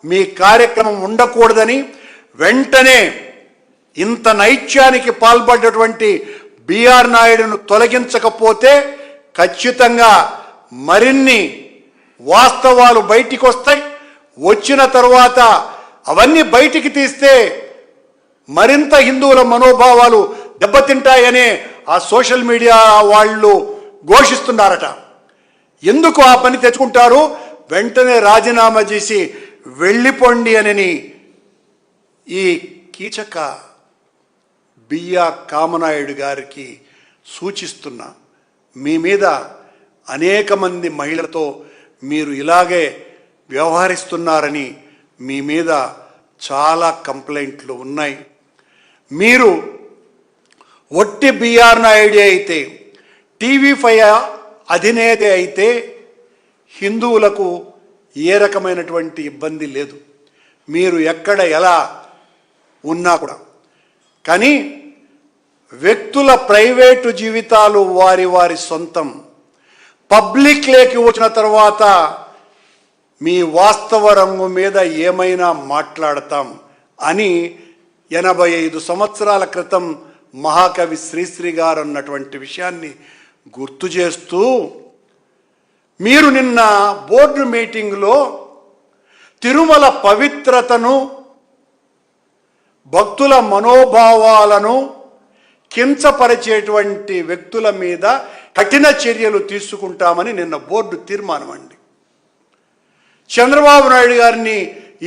మీ కార్యక్రమం ఉండకూడదని వెంటనే ఇంత నైత్యానికి పాల్పడ్డటువంటి బిఆర్ నాయుడును తొలగించకపోతే ఖచ్చితంగా మరిన్ని వాస్తవాలు బయటికి వస్తాయి. వచ్చిన తరువాత అవన్నీ బయటికి తీస్తే మరింత హిందువుల మనోభావాలు దెబ్బతింటాయనే ఆ సోషల్ మీడియా వాళ్ళు ఘోషిస్తున్నారట. ఎందుకు ఆ పని తెచ్చుకుంటారు? వెంటనే రాజీనామా చేసి వెళ్ళిపోండి అని ఈ కీచక బిఆర్ కామనాయుడు గారికి సూచిస్తున్నా. మీ మీద అనేక మంది మహిళలతో మీరు ఇలాగే వ్యవహరిస్తున్నారని మీ మీద చాలా కంప్లైంట్లు ఉన్నాయి. మీరు ఒట్టి బిఆర్ నాయుడు అయితే, TV5 అధినేత అయితే హిందువులకు ఏ రకమైనటువంటి ఇబ్బంది లేదు, మీరు ఎక్కడ ఎలా ఉన్నా కూడా. కానీ వ్యక్తుల ప్రైవేటు జీవితాలు వారి వారి సొంతం. పబ్లిక్లోకి వచ్చిన తర్వాత మీ వాస్తవ రంగు మీద ఏమైనా మాట్లాడతాం అని 85 సంవత్సరాల క్రితం మహాకవి శ్రీశ్రీ గారు అన్నటువంటి విషయాన్ని గుర్తు చేస్తూ, మీరు నిన్న బోర్డు మీటింగ్లో తిరుమల పవిత్రతను, భక్తుల మనోభావాలను కించపరిచేటువంటి వ్యక్తుల మీద కఠిన చర్యలు తీసుకుంటామని నిన్న బోర్డు తీర్మానం అండి. చంద్రబాబు నాయుడు గారిని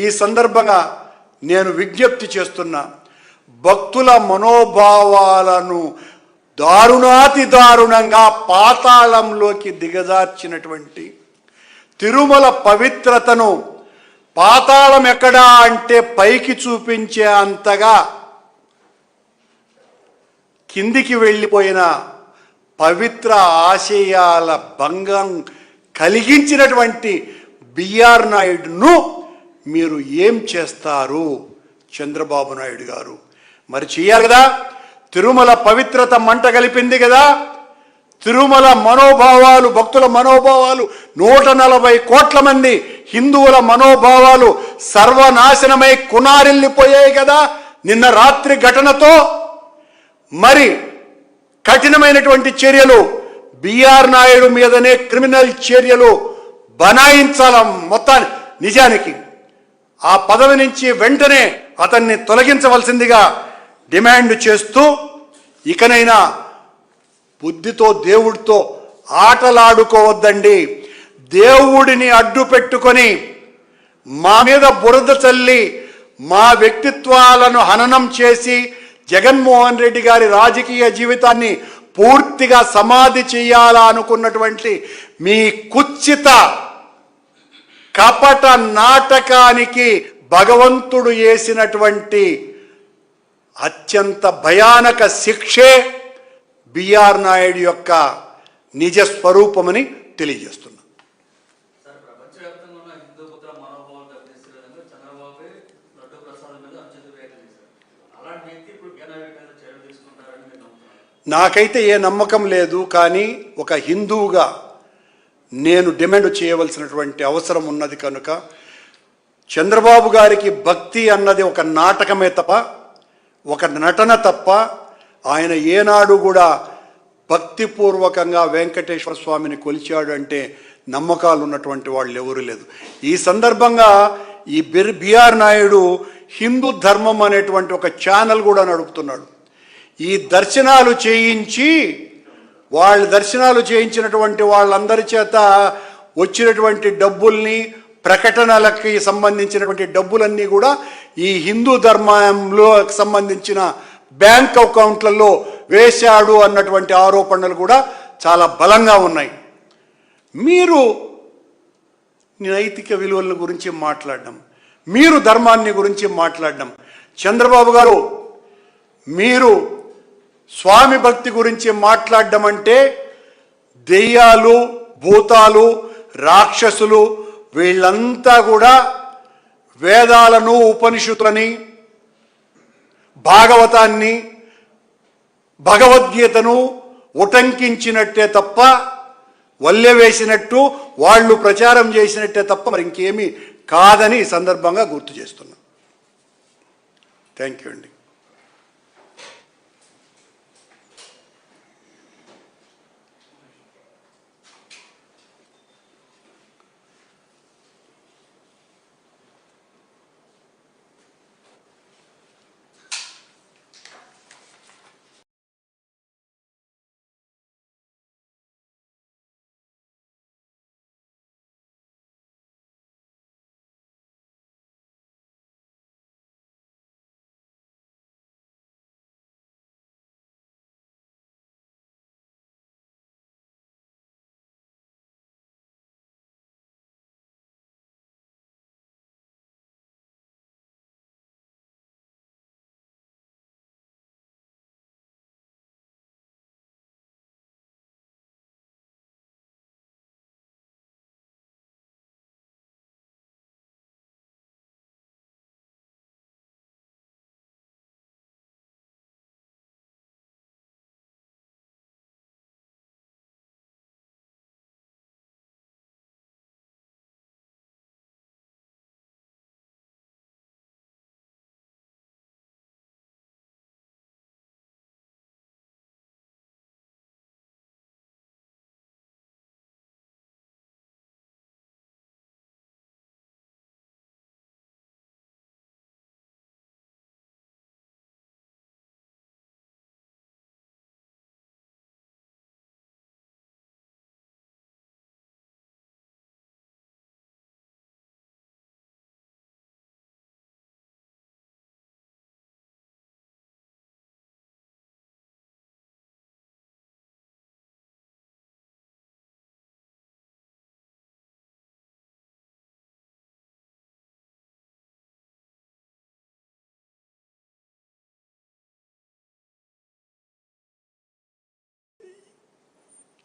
ఈ సందర్భంగా నేను విజ్ఞప్తి చేస్తున్నా. భక్తుల మనోభావాలను దారుణాతి దారుణంగా పాతాళంలోకి దిగజార్చినటువంటి, తిరుమల పవిత్రతను పాతాళం ఎక్కడా అంటే పైకి చూపించే అంతగా కిందికి వెళ్ళిపోయిన పవిత్ర ఆశయాల భంగం కలిగించినటువంటి బిఆర్ నాయుడును మీరు ఏం చేస్తారు చంద్రబాబు నాయుడు గారు? మరి చేయాలి కదా. తిరుమల పవిత్రత మంట కలిపింది కదా. తిరుమల మనోభావాలు, భక్తుల మనోభావాలు, 140 కోట్ల మంది హిందువుల మనోభావాలు సర్వనాశనమై కునారిల్లిపోయాయి కదా నిన్న రాత్రి ఘటనతో. మరి కఠినమైనటువంటి చర్యలు బిఆర్ నాయుడు మీదనే క్రిమినల్ చర్యలు బనాయించాల మొత్తాన్ని. నిజానికి ఆ పదవి నుంచి వెంటనే అతన్ని తొలగించవలసిందిగా డిమాండ్ చేస్తూ, ఇకనైనా బుద్ధితో దేవుడితో ఆటలాడుకోవద్దండి. దేవుడిని అడ్డు పెట్టుకొని మా మీద బురద చల్లి మా వ్యక్తిత్వాలను హననం చేసి జగన్మోహన్ రెడ్డి గారి రాజకీయ జీవితాన్ని పూర్తిగా సమాధి చేయాలా అనుకున్నటువంటి మీ కుత్సిత కపట నాటకానికి భగవంతుడు వేసినటువంటి అత్యంత భయానక శిక్షే బిఆర్ నాయుడు యొక్క నిజ స్వరూపమని తెలియజేస్తున్నా. నాకైతే ఏ నమ్మకం లేదు. కానీ ఒక హిందువుగా నేను డిమాండ్ చేయవలసినటువంటి అవసరం ఉన్నది కనుక, చంద్రబాబు గారికి భక్తి అన్నది ఒక నాటకమే తప్ప, ఒక నటన తప్ప, ఆయన ఏనాడు కూడా భక్తిపూర్వకంగా వెంకటేశ్వర స్వామిని కొలిచాడు అంటే నమ్మకాలు ఉన్నటువంటి వాళ్ళు ఎవరు లేదు. ఈ సందర్భంగా ఈ బిఆర్ నాయుడు హిందూ ధర్మం అనేటువంటి ఒక ఛానల్ కూడా నడుపుతున్నాడు. ఈ దర్శనాలు చేయించి దర్శనాలు చేయించినటువంటి వాళ్ళందరి చేత వచ్చినటువంటి డబ్బుల్ని, ప్రకటనలకి సంబంధించినటువంటి డబ్బులన్నీ కూడా ఈ హిందూ ధర్మంలో సంబంధించిన బ్యాంక్ అకౌంట్లలో వేశాడు అన్నటువంటి ఆరోపణలు కూడా చాలా బలంగా ఉన్నాయి. మీరు నైతిక విలువల గురించి మాట్లాడడం, మీరు ధర్మాన్ని గురించి మాట్లాడడం, చంద్రబాబు గారు మీరు స్వామి భక్తి గురించి మాట్లాడడం అంటే దెయ్యాలు, భూతాలు, రాక్షసులు వీళ్ళంతా కూడా వేదాలను, ఉపనిషత్తులని, భాగవతాన్ని, భగవద్గీతను ఉటంకించినట్టే తప్ప, వల్లె వేసినట్టు వాళ్ళు ప్రచారం చేసినట్టే తప్ప మరి ఇంకేమీ కాదని ఈ సందర్భంగా గుర్తు చేస్తున్నా. థ్యాంక్ యూ అండి.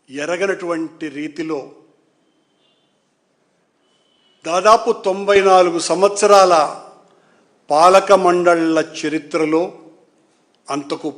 ఎరగనటువంటి రీతిలో దాదాపు 94 సంవత్సరాల పాలక మండళ్ల చరిత్రలో అంతకు